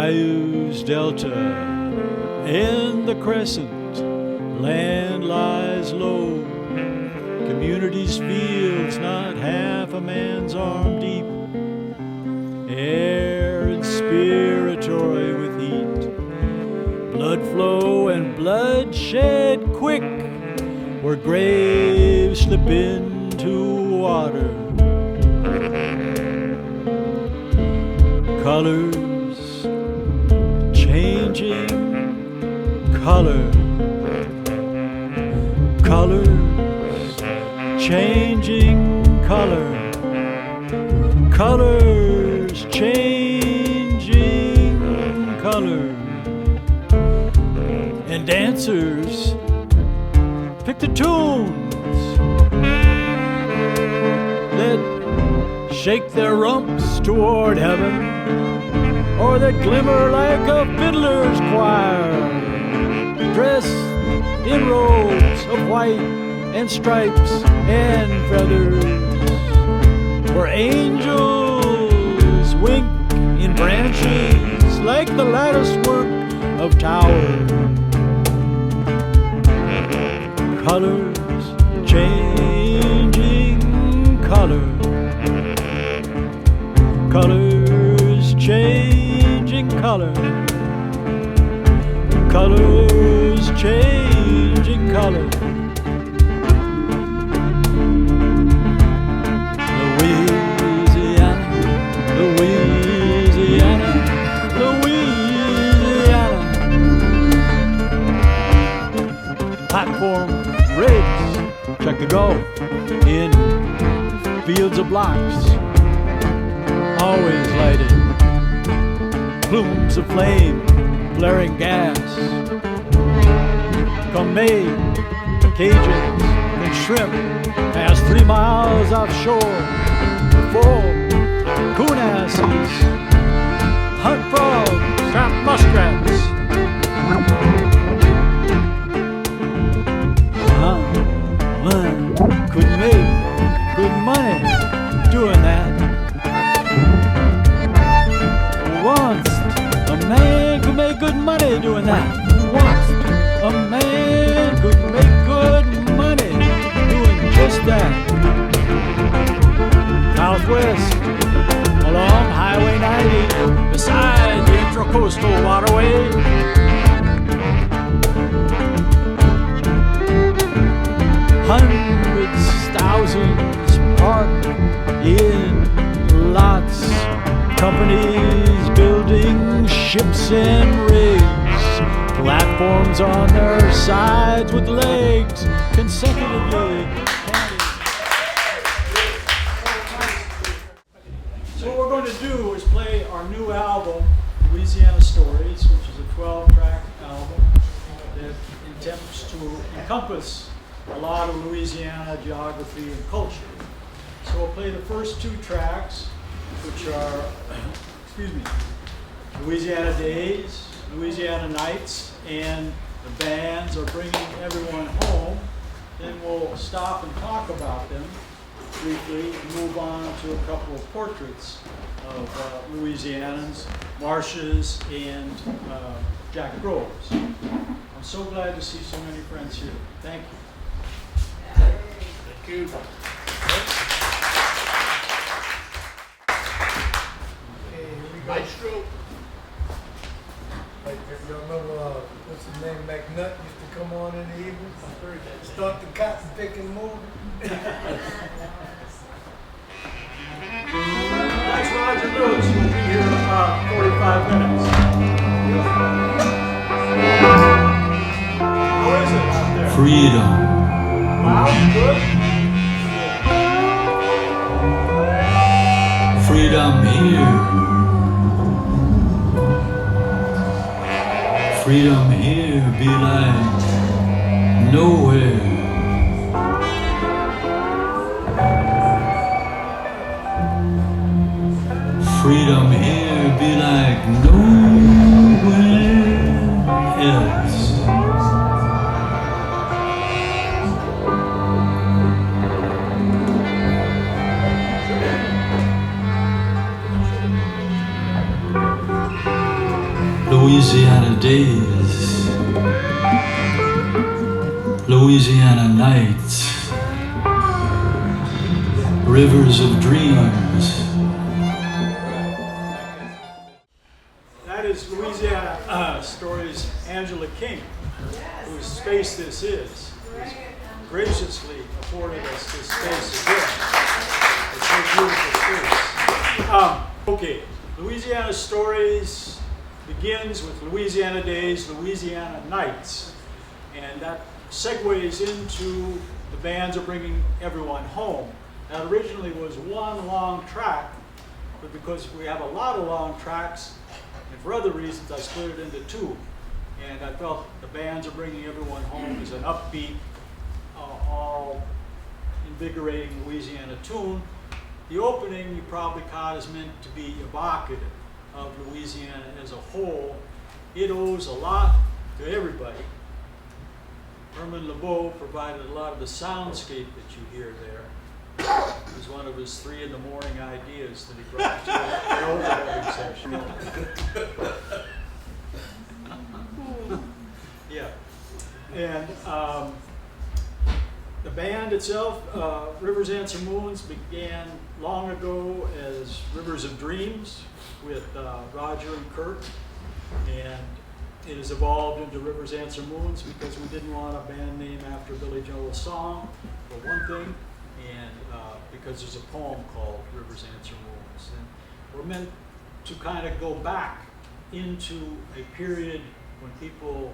bayous, delta, and the crescent, land lies low. Communities, fields, not half a man's arm deep. Air inspiratory with heat. Blood flow and bloodshed quick, where graves slip into water. Colors changing color. Colors changing color. Colors changing color. And dancers pick the tunes that shake their rumps toward heaven, or that glimmer like a fiddler's choir, dressed in robes of white and stripes and feathers, where angels wink in branches like the lattice work of towers. Colors changing color. Colors changing color. Colors changing color. Louisiana, Louisiana, Louisiana. Platform rigs, check the go in fields of blocks, always lighted. Plumes of flame, flaring gas. Come May, Cajuns and shrimp pass 3 miles offshore. Full coonasses, hunt frogs, trap muskrats. Could make good money doing that. Once a man could make good money doing that. Once a man could make good money doing just that. Southwest along Highway 90 beside the Intracoastal Waterway. Hundreds, thousands parked in lots. Companies building ships and rigs. Platforms on their sides with legs consecutively. So what we're going to do is play our new album, Louisiana Stories, which is a 12-track album that attempts to encompass a lot of Louisiana geography and culture. So we'll play the first 2 tracks, which are, Louisiana Days, Louisiana Nights, and the bands are bringing everyone home. Then we'll stop and talk about them briefly and move on to a couple of portraits of Louisianans, marshes, and Jack Groves. I'm so glad to see so many friends here. Thank you. Thank you. Maestro. Like, y'all remember, what's his name, McNutt used to come on in the evening? Start the cotton picking movie. That's Roger Lewis. We'll be here in about 45 minutes. How is it out there? Freedom. Wow, good. Freedom here. Freedom here be like nowhere. Freedom here be like nowhere else. days, Louisiana nights, rivers of dreams. That is Louisiana Stories' Angela King, whose space this is, who's graciously afforded us this space again. It's a beautiful space. Okay, Louisiana Stories begins with Louisiana Days, Louisiana Nights, and that segues into the bands are bringing everyone home. That originally was one long track, but because we have a lot of long tracks, and for other reasons, I split it into two. And I felt the bands are bringing everyone home is an upbeat, all invigorating Louisiana tune. The opening you probably caught is meant to be evocative of Louisiana as a whole. It owes a lot to everybody. Herman LeBeau provided a lot of the soundscape that you hear there. It was one of his 3 in the morning ideas that he brought to the overhead session. Yeah, and the band itself, Rivers Answer Moons, began long ago as Rivers of Dreams with Roger and KIRK, and it has evolved into Rivers Answer Moons because we didn't want a band name after Billy Joel's song, for one thing, and because there's a poem called Rivers Answer Moons. And we're meant to kind of go back into a period when people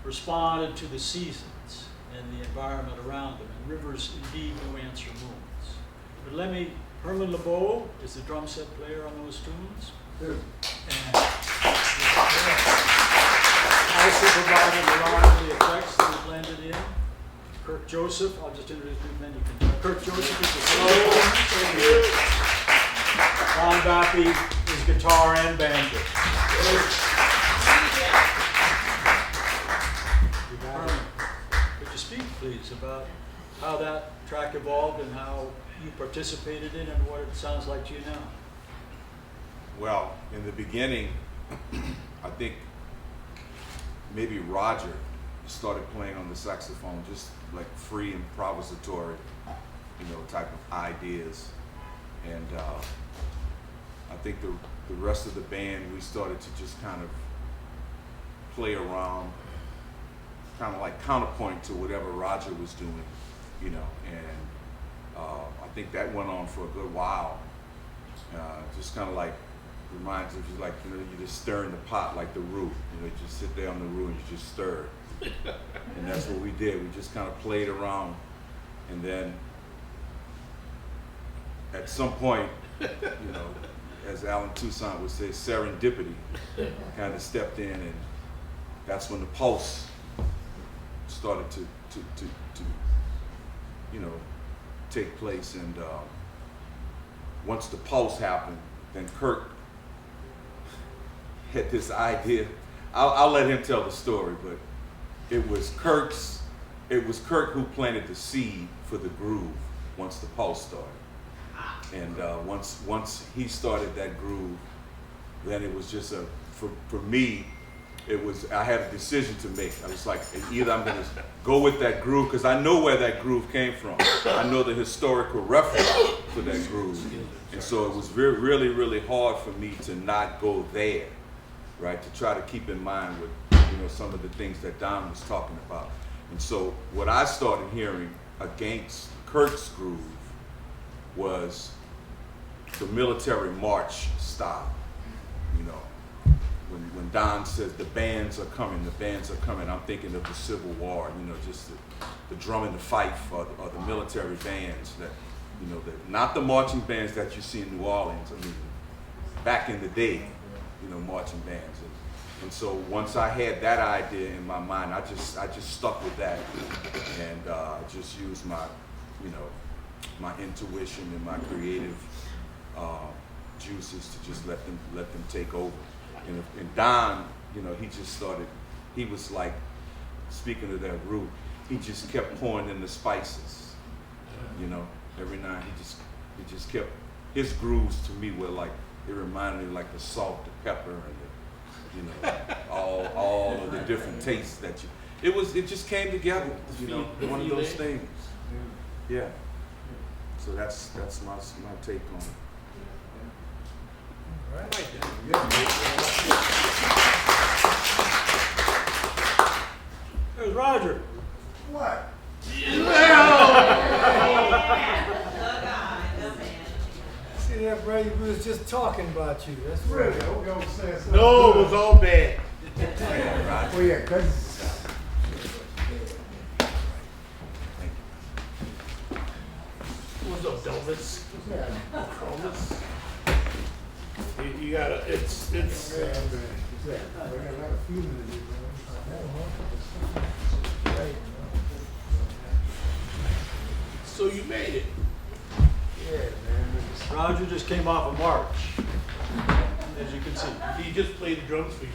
responded to the seasons and the environment around them, and rivers indeed do answer moons. But Herman LeBeau is the drum set player on those tunes. And also provided a lot of the effects that we blended in. KIRK Joseph, I'll just introduce him, then you can. KIRK Joseph is the solo. Ron VAPPIE is guitar and banjo. Could you speak, please, about how that track evolved and how you participated in it and what it sounds like to you now? Well, in the beginning, I think maybe Roger started playing on the saxophone, just like free improvisatory, type of ideas. And I think the rest of the band, we started to just kind of play around, kind of like counterpoint to whatever Roger was doing, and I think that went on for a good while. Just kind of like reminds you, like, you're just stirring the pot like the roux. You just sit there on the roux and you just stir it. And that's what we did. We just kind of played around, and then at some point, as Alan Toussaint would say, serendipity kind of stepped in, and that's when the pulse started to take place. And once the pulse happened, then KIRK had this idea. I'll let him tell the story, but it was KIRK who planted the seed for the groove once the pulse started. And once he started that groove, then it was just for me, I had a decision to make. I was like, either I'm gonna go with that groove, because I know where that groove came from. I know the historical reference for that groove. And so it was really, really hard for me to not go there, right? To try to keep in mind with, some of the things that Don was talking about. And so what I started hearing against KIRK's groove was the military march style. When Don says the bands are coming, I'm thinking of the Civil War, just the drum and the fife, or the military bands that, not the marching bands that you see in New Orleans. I mean, back in the day, marching bands. And so once I had that idea in my mind, I just stuck with that, and just used my, my intuition and my creative juices to just let them take over. And Don, he just started. He was like, speaking of that root, he just kept pouring in the spices. Every night he just kept, his grooves to me were like, it reminded me like the salt, the pepper, and you know, all of the different tastes that you. It just came together, you know, one of those things. Yeah. So that's my take on it. There's Roger. What? See that, Brady? We was just talking about you. That's right. Really? I hope y'all was saying something. No, it was all bad. Oh yeah, cause What's up, donuts? Donuts? You gotta, it's. I got a lot of feeling in it, So you made it. Yeah, man. Roger just came off a march, as you can see. He just played the drums for you.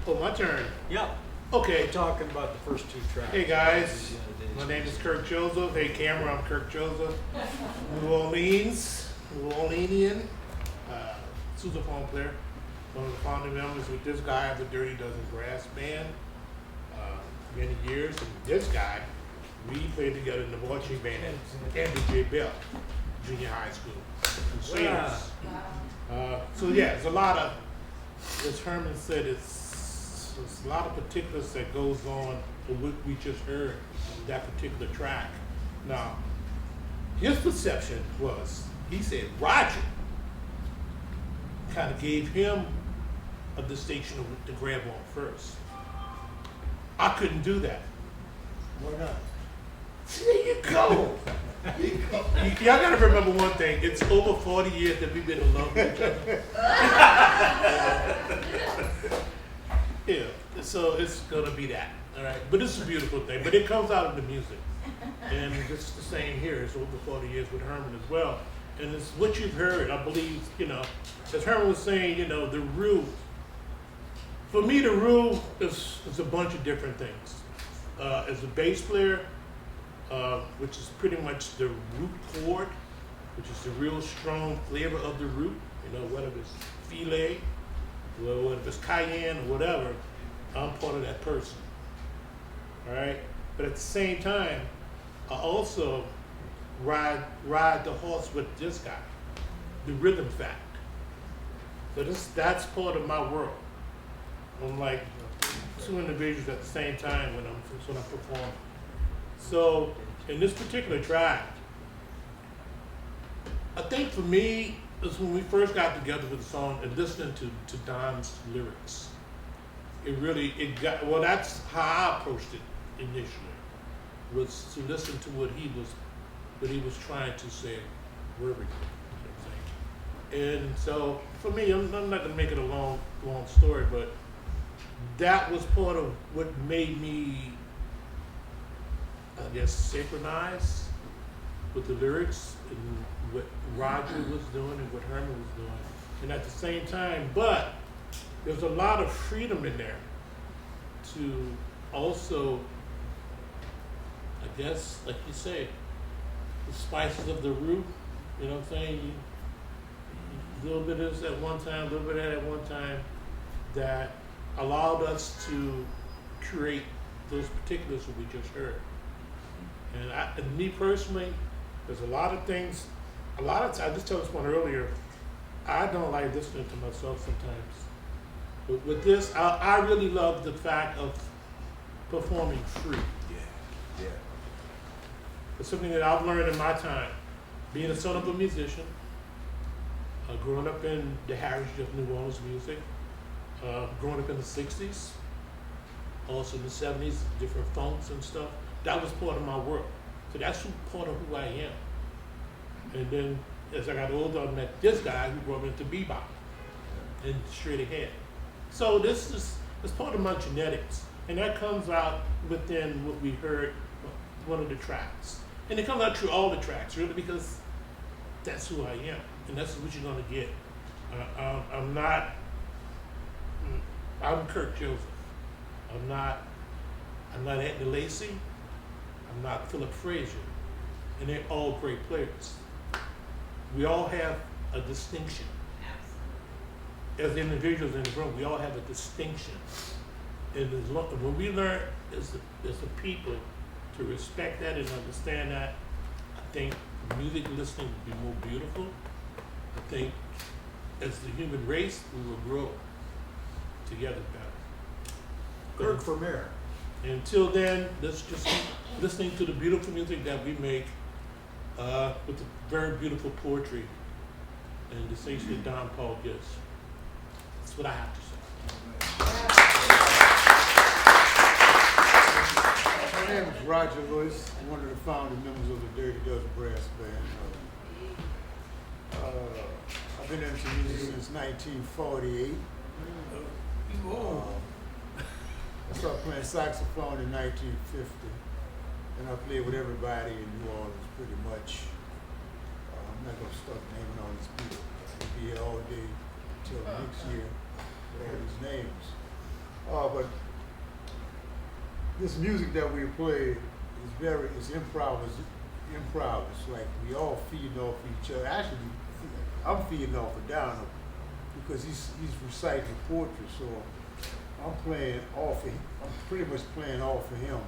Oh, my turn. Yep. Okay. We're talking about the first two tracks. Hey guys, my name is KIRK Joseph. Hey camera, I'm KIRK Joseph. New Orleanian, sousaphone player. One of the founding members with this guy of the Dirty Dozen Brass Band. Many years, and this guy, we played together in the marching band at J. Bell Junior High School. So yeah, it's a lot of, as Herman said, it's a lot of particulars that goes on with what we just heard, that particular track. Now, his perception was, he said Roger kind of gave him a distinction to grab on first. I couldn't do that. Why not? There you go. Y'all gotta remember one thing. It's over 40 years that we've been in love with each other. Yeah, so it's gonna be that. All right, but it's a beautiful thing. But it comes out of the music, and it's the same here. It's over 40 years with Herman as well, and it's what you've heard. I believe, you know, as Herman was saying, you know, the root. For me, the root is a bunch of different things. As a bass player, which is pretty much the root chord, which is the real strong flavor of the root, you know, whether it's filet, whether it's cayenne or whatever, I'm part of that person, all right? But at the same time, I also ride the horse with this guy, the rhythm fact. So that's part of my world. I'm like two individuals at the same time when I'm performing. So in this particular track, I think for me, is when we first got together with the song and listening to Don's lyrics. That's how I approached it initially, was to listen to what he was trying to say verbally. And so for me, I'm not gonna make it a long story, but that was part of what made me, I guess, synchronize with the lyrics and what Roger was doing and what Herman was doing. And at the same time, but there's a lot of freedom in there to also, I guess, like you say, the spices of the root, you know what I'm saying? A little bit of this at one time, a little bit of that at one time, that allowed us to create those particulars that we just heard. And me personally, there's a lot of things, I just told this one earlier, I don't like listening to myself sometimes. But with this, I really love the fact of performing free. Yeah. It's something that I've learned in my time, being the son of a musician, growing up in the heritage of New Orleans music, growing up in the 60s, also in the 70s, different funks and stuff. That was part of my world. So that's part of who I am. And then as I got older, I met this guy who brought me into bebop and straight ahead. So it's part of my genetics. And that comes out within what we heard, one of the tracks. And it comes out through all the tracks, really, because that's who I am. And that's what you're gonna get. I'm KIRK Joseph. I'm not ALEXEY. I'm not Philip Frazier. And they're all great players. We all have a distinction. as individuals in the room, we all have a distinction. And when we learn as a people to respect that and understand that, I think music listening will be more beautiful. I think as the human race, we will grow together better. Kirk for mayor. Until then, let's just keep listening to the beautiful music that we make with the very beautiful poetry and distinction that Don Paul gives. That's what I have to say. My name is Roger Lewis. I'm one of the founding members of the Dirty Dozen Brass Band. I've been into music since 1948. I started playing saxophone in 1950, and I played with everybody in New Orleans pretty much. I'm not going to start naming all these people. We'll be here all day till next year with all these names. But this music that we play is it's improv. It's like we all feeding off each other. Actually, I'm feeding off of Donald because he's reciting poetry, so I'm pretty much playing off of him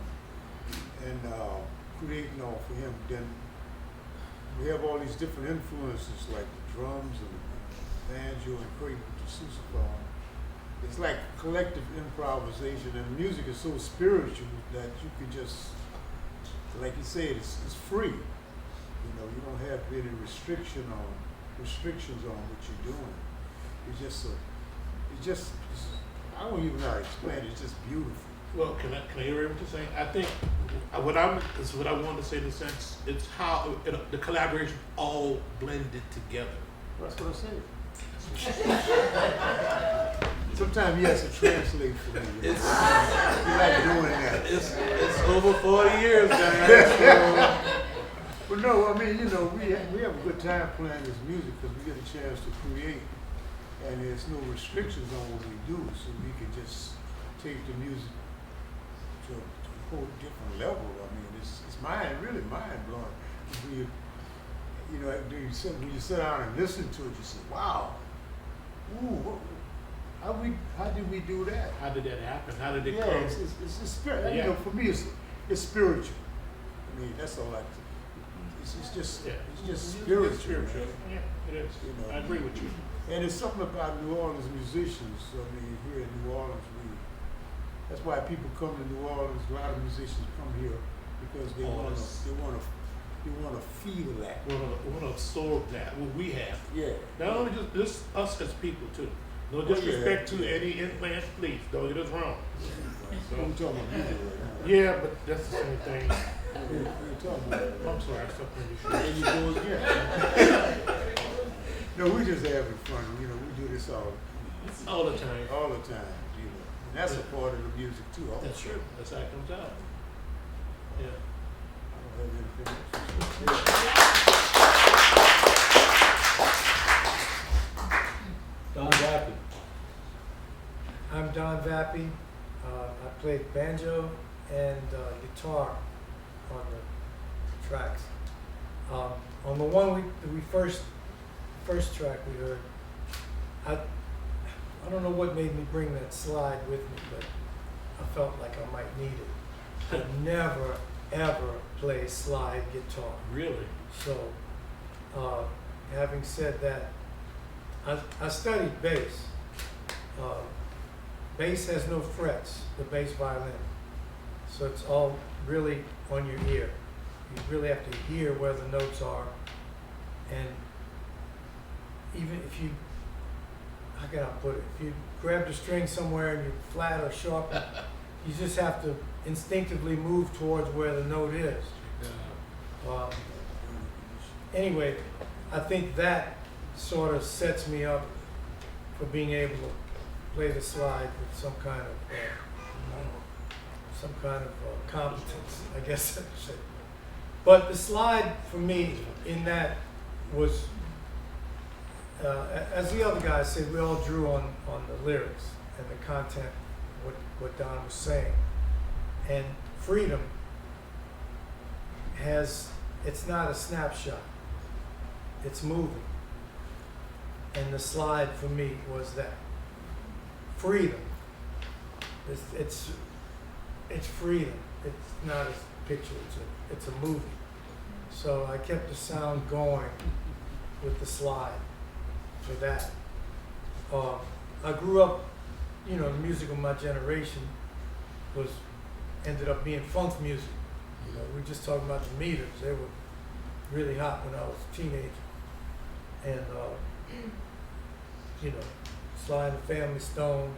and creating off of him. Then we have all these different influences like the drums and banjo and the sousaphone. It's like collective improvisation, and music is so spiritual that you can just, like you said, it's free. You know, you don't have any restrictions on what you're doing. It's just I don't even know how to explain it. It's just beautiful. Well, can I hear what you're saying? I think what I wanted to say in a sense, it's how the collaboration all blended together. That's what I said. Sometimes he has to translate for me. You like doing that. It's over 40 years, man. But no, I mean, you know, we have a good time playing this music because we get a chance to create, and there's no restrictions on what we do, so we can just take the music to a whole different level. I mean, it's really mind blowing. You know, when you sit down and listen to it, you say, "Wow, ooh, how did we do that? How did that happen? How did it Yeah, come? it's a spirit. Yeah. You know, for me, it's spiritual. I mean, that's all I. It's just spiritual. It's spiritual. Yeah, it is. You know. I agree with you. And it's something about New Orleans musicians. I mean, here in New Orleans, that's why people come to New Orleans. A lot of musicians come here because they want to feel that. We want to absorb that, what we have. Yeah. Not only just us as people, too. No disrespect to any implants, please. Don't get us wrong. We're talking about music right now. Yeah, but that's the same thing. We're talking about it. I'm sorry, something There you go again. No, we're just having fun. You know, we do this all the time. all the time. You know, and that's a part of the music too. Also. That's true. That's how it comes out. Yeah. I don't have anything else. Don Vappie. I'm Don Vappie. I play banjo and guitar on the tracks. On the one we first track we heard, I don't know what made me bring that slide with me, but I felt like I might need it. I never ever play slide guitar. Really? So, having said that, I studied bass. Bass has no frets, the bass violin. So it's all really on your ear. You really have to hear where the notes are. And even if you, how can I put it? If you grab the string somewhere and you're flat or sharp, you just have to instinctively move towards where the note is. Anyway, I think that sort of sets me up for being able to play the slide with some kind of competence, I guess I should say. But the slide for me in that was, as the other guys said, we all drew on the lyrics and the content, what Don was saying. And freedom it's not a snapshot, it's moving. And the slide for me was that. freedom. It's freedom. It's not a picture. It's a movie. So I kept the sound going with the slide for that. I grew up, you know, the music of my generation ended up being funk music. You know, we were just talking about the meters. They were really hot when I was a teenager. And, you know, Sly and the Family Stone,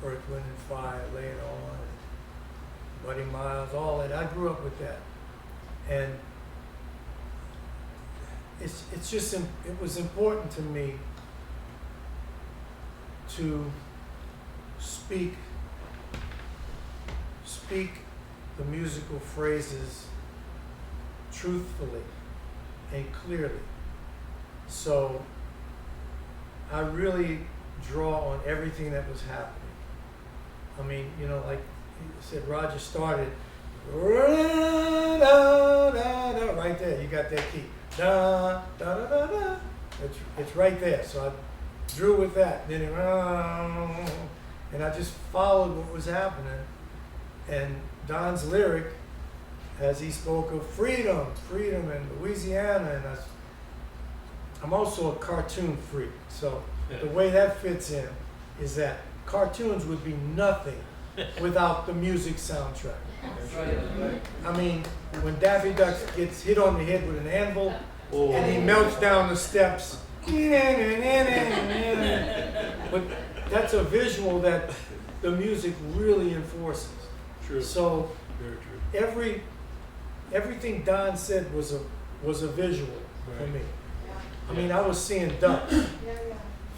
Earth, Wind and Fire, later on, and Buddy Miles, all that. I grew up with that. And it's just, it was important to me to speak the musical phrases truthfully and clearly. So I really draw on everything that was happening. I mean, you know, like you said, Roger started right there. You got that key. Da, da, da, da, da. It's right there. So I drew with that. Then and I just followed what was happening. And Don's lyric, as he spoke of freedom and Louisiana, and I'm also a cartoon freak. So the way that fits in is that cartoons would be nothing without the music soundtrack. I mean, when Daffy Duck gets hit on the head with an anvil and he melts down the steps, but that's a visual that the music really enforces. True. So Very true. everything Don said was a visual for Right. me. I mean, I was seeing ducks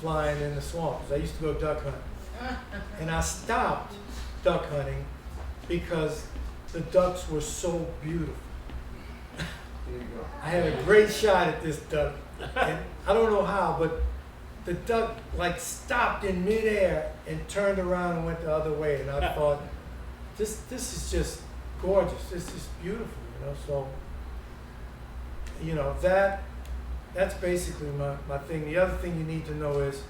flying in the swamps. I used to go duck hunting. And I stopped duck hunting because the ducks were so beautiful. I had a great shot at this duck. And I don't know how, but the duck like stopped in midair and turned around and went the other way. And I thought, this is just gorgeous. This is beautiful, you know. So, you know, that's basically my thing. The other thing you need to know is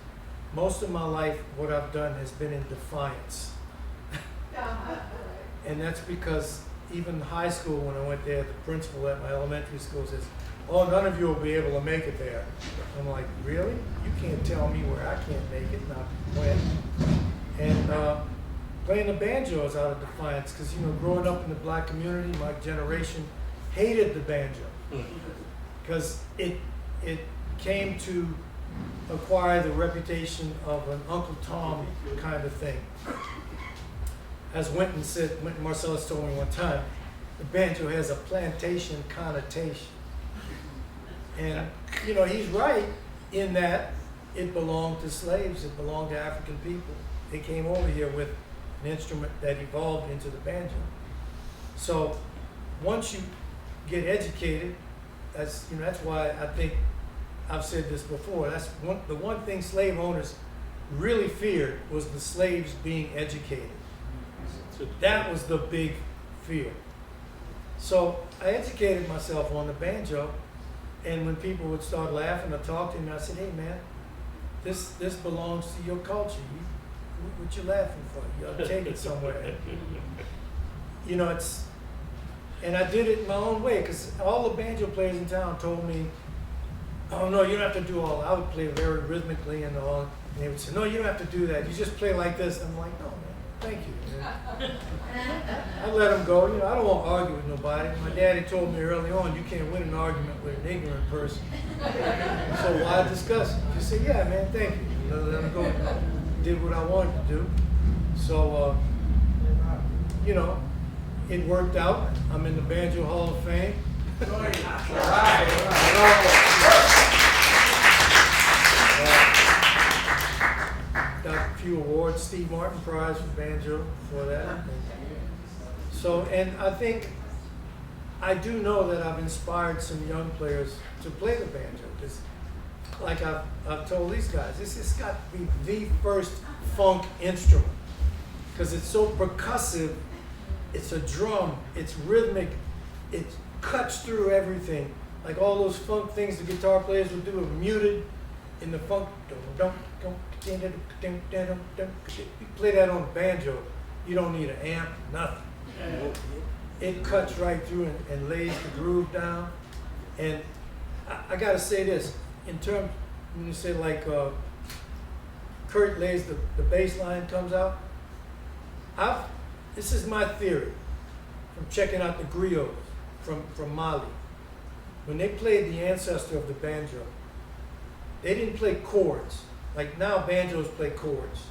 most of my life, what I've done has been in defiance. And that's because even high school, when I went there, the principal at my elementary school says, "Oh, none of you will be able to make it there." I'm like, really? You can't tell me where I can't make it, not when. And playing the banjo is out of defiance because, you know, growing up in the black community, my generation hated the banjo because it came to acquire the reputation of an Uncle Tom kind of thing. As Wynton Marcellus told me one time, the banjo has a plantation connotation. And, you know, he's right in that it belonged to slaves, it belonged to African people. They came over here with an instrument that evolved into the banjo. So once you get educated, that's why I think I've said this before, the one thing slave owners really feared was the slaves being educated. That was the big fear. So I educated myself on the banjo, and when people would start laughing or talk to me, I said, "Hey man, this belongs to your culture. What you laughing for? You ought to take it somewhere." You know, and I did it in my own way, because all the banjo players in town told me, "Oh no, you don't have to do all that." I would play very rhythmically and all, and they would say, "No, you don't have to do that. You just play like this." I'm like, "No, man. Thank you." I let them go. You know, I don't want to argue with nobody. My daddy told me early on, you can't win an argument with an ignorant person. So why discuss it? Just say, "Yeah, man, thank you." You know, let them go. Did what I wanted to do. So, you know, it worked out. I'm in the Banjo Hall of Fame. All right. Got a few awards, Steve Martin Prize for banjo for that. So, and I think, I do know that I've inspired some young players to play the banjo. Just like I've told these guys, this has got to be the first funk instrument because it's so percussive. It's a drum, it's rhythmic, it cuts through everything. Like all those funk things the guitar players would do are muted in the funk. Dum, dum, dum, You play that on the banjo, you don't need an amp, nothing. It cuts right through and lays the groove down. And I gotta say this, in terms, when you say like Kurt lays the bass line comes out, this is my theory from checking out the griots from Mali. When they played the ancestor of the banjo, they didn't play chords. Like now banjos play chords,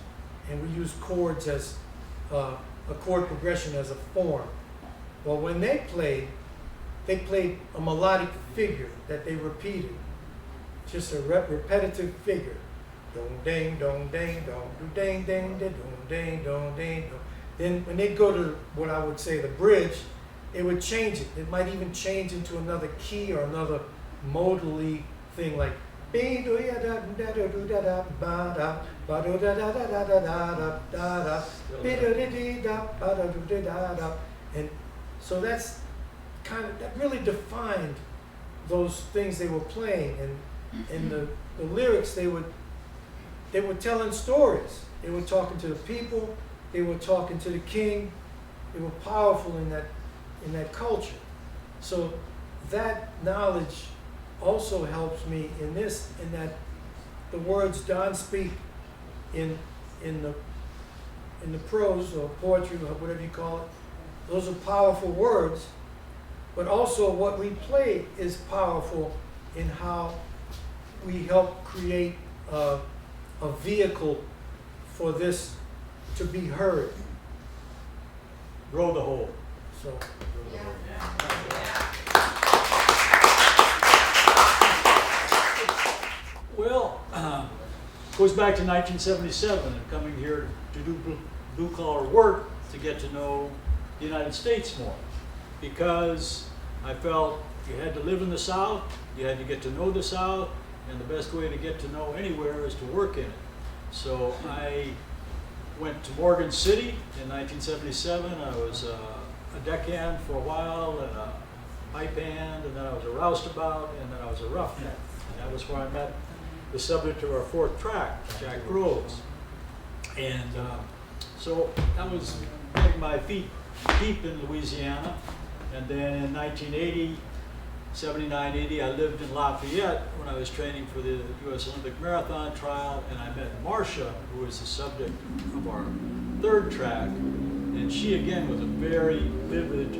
and we use chords as a chord progression as a form. Well, when they played a melodic figure that they repeated, just a repetitive figure. Dong dang dong dang dong do dang dang dong dang dong dang dong. Then when they go to what I would say the bridge, it would change it. It might even change into another key or another modally thing like and so that's that really defined those things they were playing, and the lyrics they were telling stories. They were talking to the people, they were talking to the king. They were powerful in that culture. So that knowledge also helps me in that the words Don speak in the prose or poetry or whatever you call it, those are powerful words, but also what we play is powerful in how we help create a vehicle for this to be heard. Grow the whole. So. Well, goes back to 1977 and coming here to do blue collar work to get to know the United States more, because I felt you had to live in the South, you had to get to know the South, and the best way to get to know anywhere is to work in it. So I went to Morgan City in 1977. I was a deckhand for a while, and a pipe hand, and then I was a roustabout, and then I was a roughneck. And that was where I met the subject of our fourth track, Jack Groves. And so that was getting my feet deep in Louisiana. And then in 1980, 79, 80, I lived in Lafayette when I was training for the U.S. Olympic Marathon trial, and I met Marcia, who was the subject of our third track. And she, again, was a very vivid,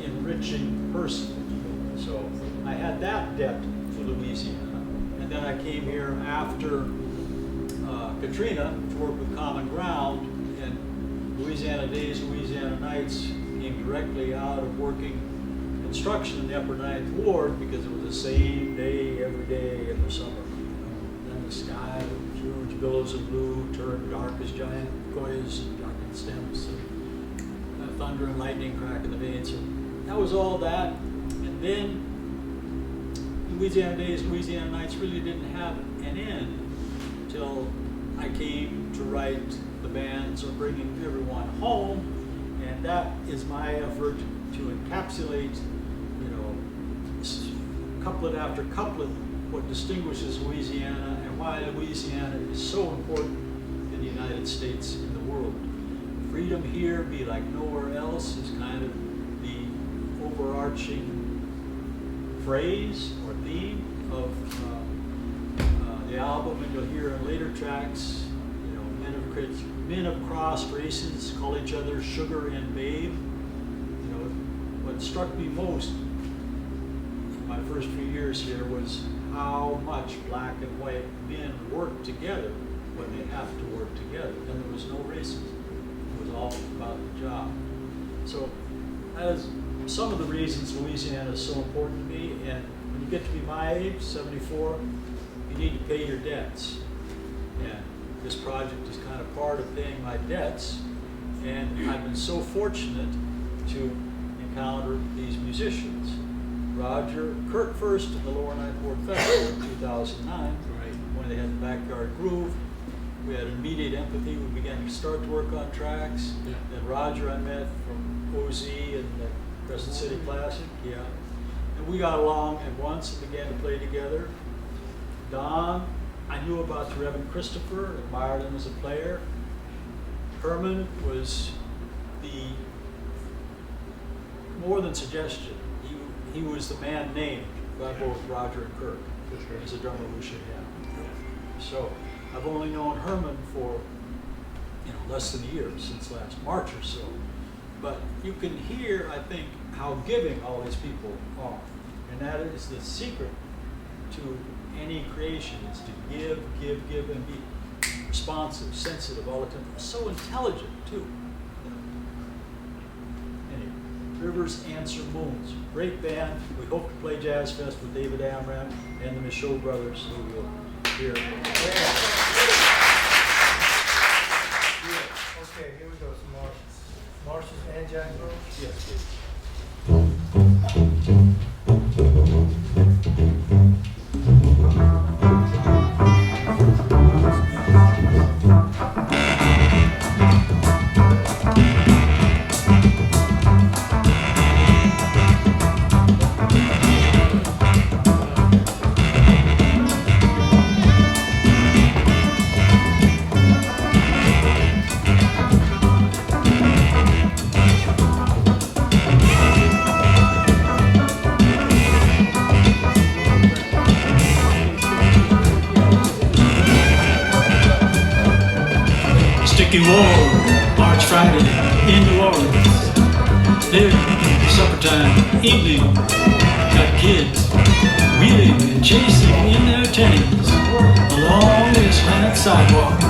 enriching person. So I had that debt to Louisiana. And then I came here after Katrina to work with Common Ground, and Louisiana Days, Louisiana Nights came directly out of working construction in the Upper Ninth Ward, because it was the same day every day in the summer. Then the sky, huge billows of blue, turned dark as giant koyas and darkened stems, and thunder and lightning crack in the veins. So that was all that. And then Louisiana Days, Louisiana Nights really didn't have an end until I came to write the bands or bringing everyone home, and that is my effort to encapsulate, couplet after couplet, what distinguishes Louisiana and why Louisiana is so important in the United States and the world. Freedom here be like nowhere else is kind of the overarching phrase or theme of the album, and you'll hear in later tracks, men of crossed races call each other sugar and babe. What struck me most my first few years here was how much black and white men work together when they have to work together. And there was no racism. It was all about the job. So that is some of the reasons Louisiana is so important to me. And when you get to be my age, 74, you need to pay your debts. And this project is kind of part of paying my debts. And I've been so fortunate to encounter these musicians. Roger Kirk first at the Lower Ninth Ward Festival in 2009, when they had the Backyard Groove. We had immediate empathy. We began to start to work on tracks. Yeah. Then Roger I met from OZ and the Crescent City Classic, and we got along at once and began to play together. Don I knew about the Reverend Christopher, admired him as a player. Herman was the more than suggestion. He was the man named by both Roger and Kirk as a drummer who should have. So I've only known Herman for less than a year, since last March or so. But you can hear, I think, how giving all these people are. And that is the secret to any creation, is to give, and be responsive, sensitive all the time. So intelligent, too. Anyway, Rivers Answer Moons. Great band. We hope to play Jazz Fest with David Amram and the MICHOT brothers, who will hear. Okay, here we go, some marshes. Marshes and Jack Rose? Yes, please. Sticky Wall, March Friday in New Orleans. There, supper time, evening, got kids wheeling and chasing in their tennies along this granite sidewalk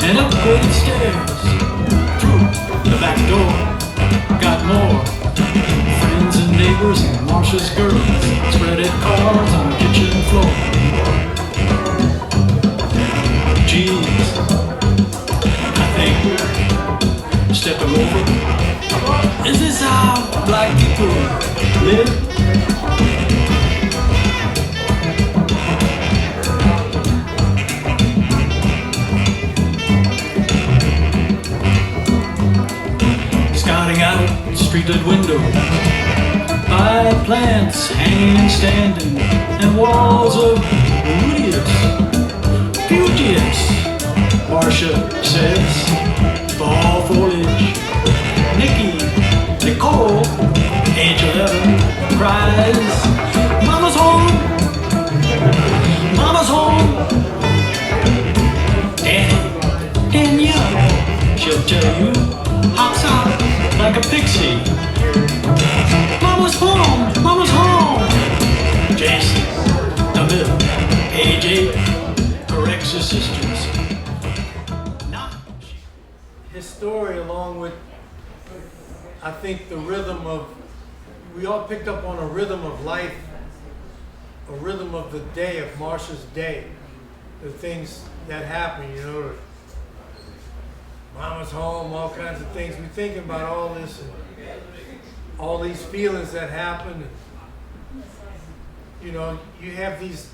and up great stairs. Through the back door, got more friends and neighbors and Marsha's girls spreaded cards on the kitchen floor. Geez, stepping over. Is this how black people live? Scouting out streetlit windows, by plants hanging and standing, and walls of beauteous. Marcia says, fall foliage. Nicole, age 11, cries, Mama's home, Mama's home. Danielle, she'll tell you, hops out like a pixie. Mama's home, Mama's home. Jason, the middle, age 8, corrects his sisters. His story, along with, I think, the rhythm of, we all picked up on a rhythm of life, a rhythm of the day, of Marsha's day, the things that happen, Mama's home, all kinds of things. We're thinking about all this and all these feelings that happen. And, you have these,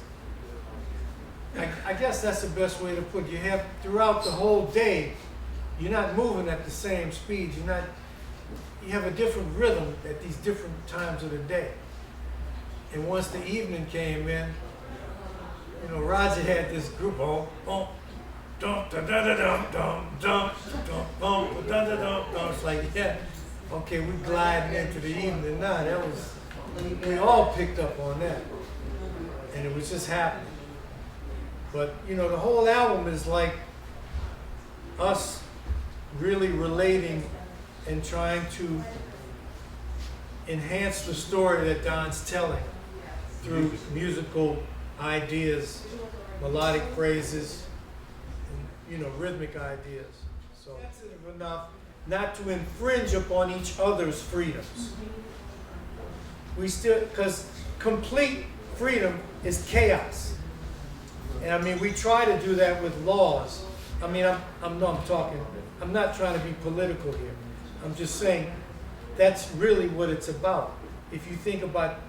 I guess that's the best way to put it. You have, throughout the whole day, you're not moving at the same speed. You have a different rhythm at these different times of the day. And once the evening came in, Roger had this group, it's like, yeah, okay, we gliding into the evening now. We all picked up on that. And it was just happening. But, the whole album is like us really relating and trying to enhance the story that Don's telling through musical ideas, melodic phrases, and, rhythmic ideas. So sensitive enough not to infringe upon each other's freedoms. We still, because complete freedom is chaos. And we try to do that with laws. I'm not trying to be political here. I'm just saying that's really what it's about. If you think about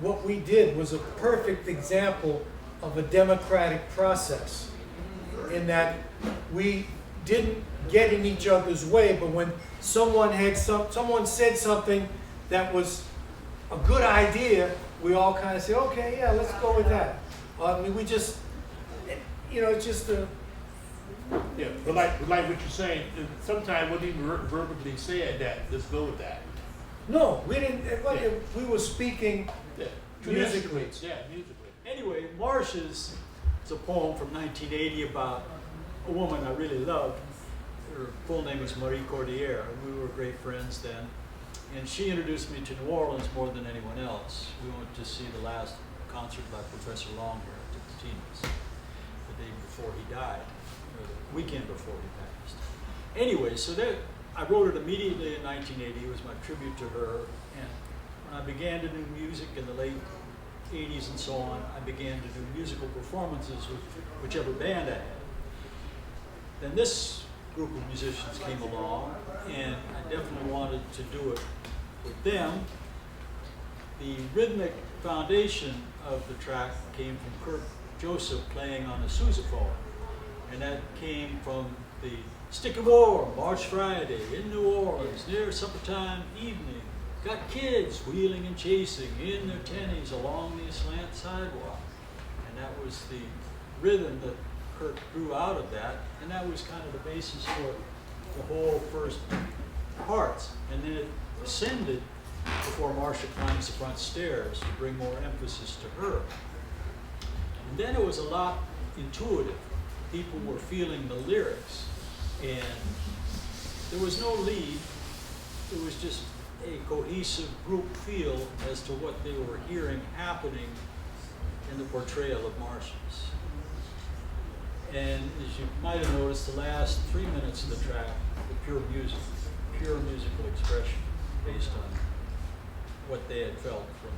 what we did was a perfect example of a democratic process, in that we didn't get in each other's way, but when someone said something that was a good idea, we all kind of said, okay, yeah, let's go with that. you know, it's just a, Yeah, but like what you're saying, sometimes what even verbally said that, let's go with that. no, we didn't, Yeah. we were speaking Yeah. musically. Yeah, musically. Anyway, Marcia's is a poem from 1980 about a woman I really loved. Her full name was Marie Cordier, and we were great friends then. And she introduced me to New Orleans more than anyone else. We went to see the last concert by Professor Long here at the Tina's, the day before he died, or the weekend before he passed. Anyway, so that I wrote it immediately in 1980. It was my tribute to her. And when I began to do music in the late 80s and so on, I began to do musical performances with whichever band I had. Then this group of musicians came along, and I definitely wanted to do it with them. The rhythmic foundation of the track came from KIRK Joseph playing on the Sousaphone, and that came from the Sticky War, March Friday in New Orleans, near suppertime evening. Got kids wheeling and chasing in their tennies along the slant sidewalk. And that was the rhythm that KIRK drew out of that, and that was kind of the basis for the whole first parts. And then it ascended before Marcia climbs the front stairs to bring more emphasis to her. And then it was a lot intuitive. People were feeling the lyrics, and there was no lead. It was just a cohesive group feel as to what they were hearing happening in the portrayal of Marcia's. And as you might have noticed, the last 3 minutes of the track were pure musical expression based on what they had felt from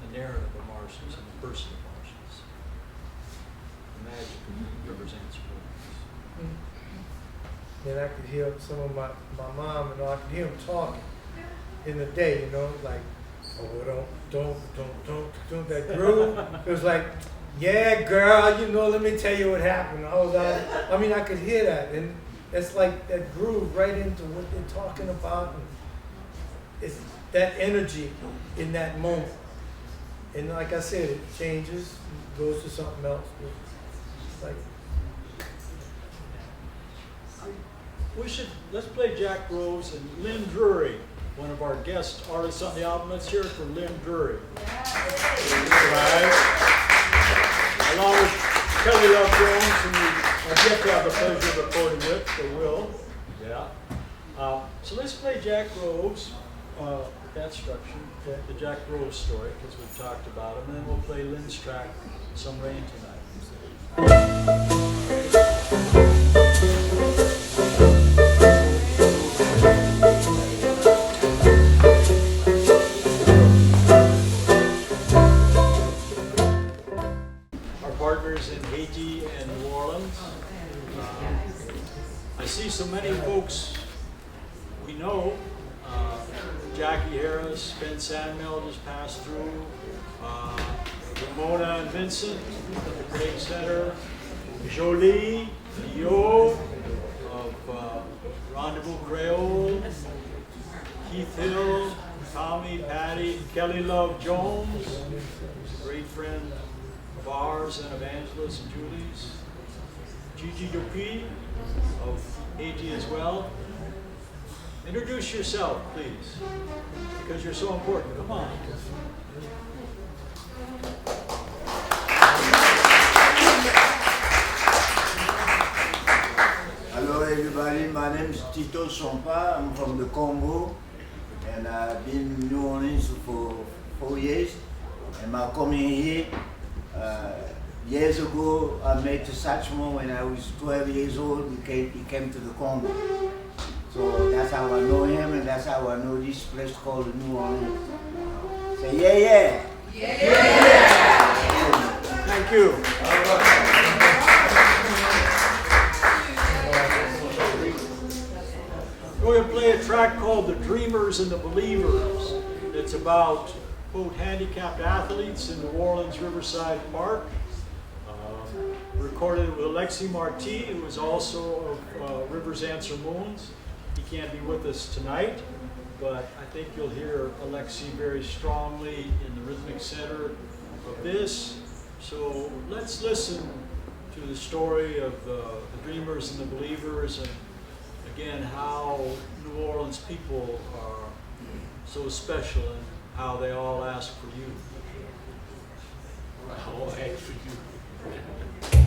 the narrative of Marcia's and the person of Marcia's. The magic of represents Orleans. And I could hear some of my mom and all, I could hear them talking in the day, you know, like, oh, don't, that groove. It was like, yeah, girl, you know, let me tell you what happened. I mean, I could hear that, and it's like that groove right into what they're talking about. And it's that energy in that moment. And like I said, it changes, goes to something else. It's like, Let's play Jack Rose and Lynn Drury, one of our guest artists on the album. Let's hear it for Lynn Drury. Right. Along with Kelly Love Jones, who I've yet to have the pleasure of recording with, but will. Yeah. So let's play Jack Rose, that structure, the Jack Rose story, because we've talked about him, and then we'll play Lynn's track, Some Rain Tonight. In Haiti and New Orleans. I see so many folks we know. Jackie Harris, Ben Sandmel just passed through. Ramona and Vincent at the Craig Center. Jolie, Yo of Rendezvous Creole. Keith Hill, Tommy, Patty, Kelly Love Jones, who's a great friend of ours and of Angela's and Julie's. Gigi Dupuis of Haiti as well. Introduce yourself, please, because you're so important. Come on. Hello everybody, my name is Tito Sompa. I'm from the Congo, and I've been in New Orleans for 4 years. And I'm coming here. Years ago, I met the saxophone when I was 12 years old. He came to the Congo. So that's how I know him, and that's how I know this place called New Orleans. Say yeah, yeah. Yeah, yeah. Thank you. We're going to play a track called The Dreamers and the Believers. It's about, quote, handicapped athletes in New Orleans Riverside Park. Recorded with ALEXEY Marti, who is also of Rivers Answer Moons. He can't be with us tonight, but I think you'll hear ALEXEY very strongly in the rhythmic center of this. So let's listen to the story of the dreamers and the believers, and again, how New Orleans people are so special and how they all ask for you. I'll ask for you.